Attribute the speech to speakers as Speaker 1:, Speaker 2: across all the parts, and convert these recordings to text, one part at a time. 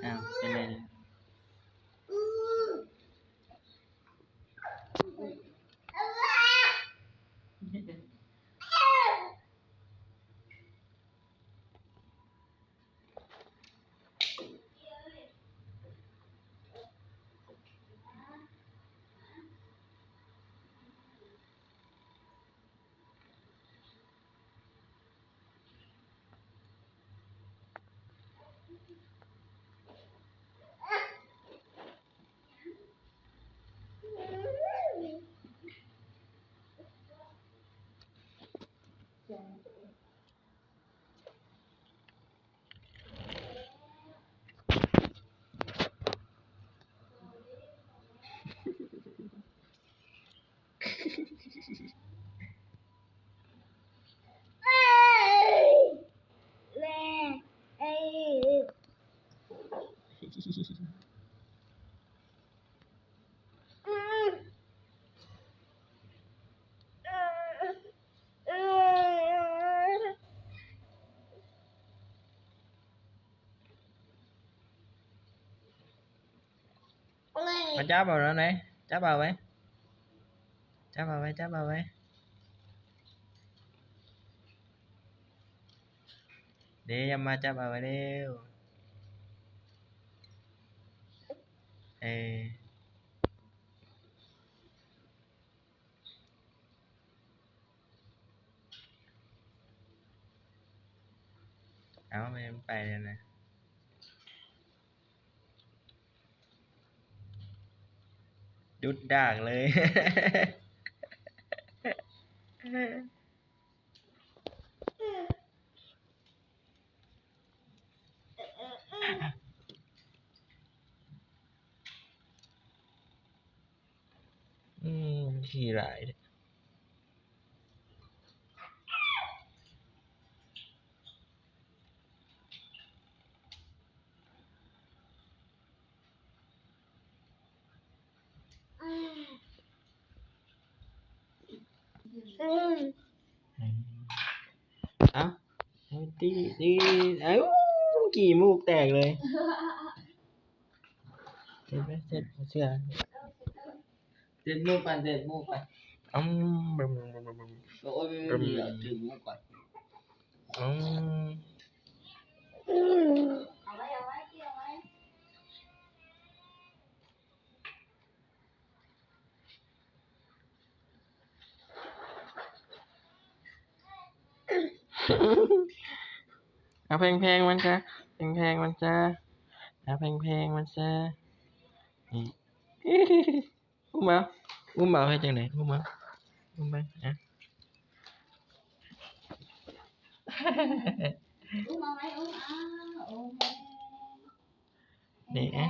Speaker 1: อ้าวเป็นไรเลยมาจับเอาแล้วไหนจับเอาไว้จับเอาไว้จับเอาไว้เดี๋ยวมาจับเอาไว้เร็วเอามันไปแล้วนะดุดดากเลยขี้ร้ายเอ้าตีเอ้ากี่มูกแตกเลยเสร็จไหมเสร็จเชื่อเสร็จมูกไปเสร็จมูกไปบึมโอ้ยไม่ดีอ่ะถึงมูกก่อนเอาไว้เอาไว้ที่เอาไว้เอาเพลงมันจ้ะเพลงมันจ้ะเอาเพลงมันจ้ะอุ้มเอาให้จังไหนอุ้มไปอ่ะอุ้มเอาไว้อุ้มนี่อ่ะ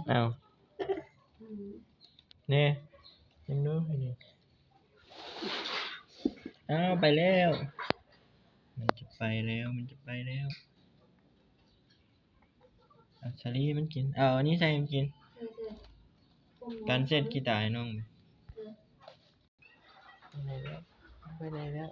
Speaker 1: เอาเนี่ยยังดูนี่เอาไปแล้วมันจะไปแล้วเอาชาลีมันกินเอาอันนี้ใส่มันกินการเสร็จกีตาร์ให้น้องไปไหนแล้ว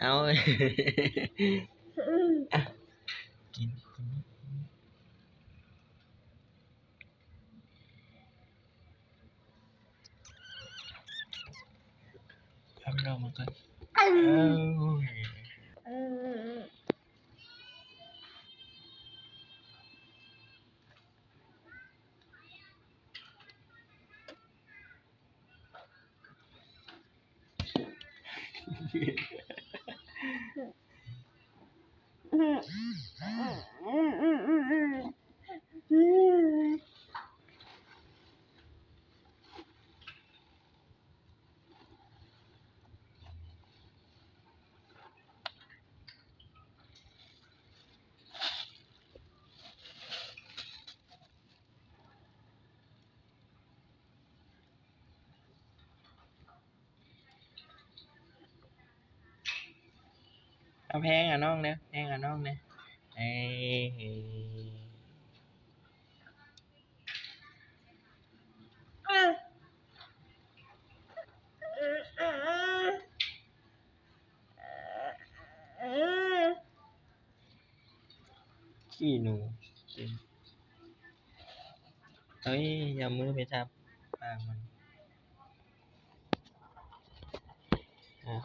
Speaker 1: เอาอ่ะกินทำเรามาก่อนเอาแพงอ่ะน้องเนี่ยแพงอ่ะน้องเนี่ยเอ้ขี้หนูกินเอ้ยอย่ามือไปทับปากมันอ่ะ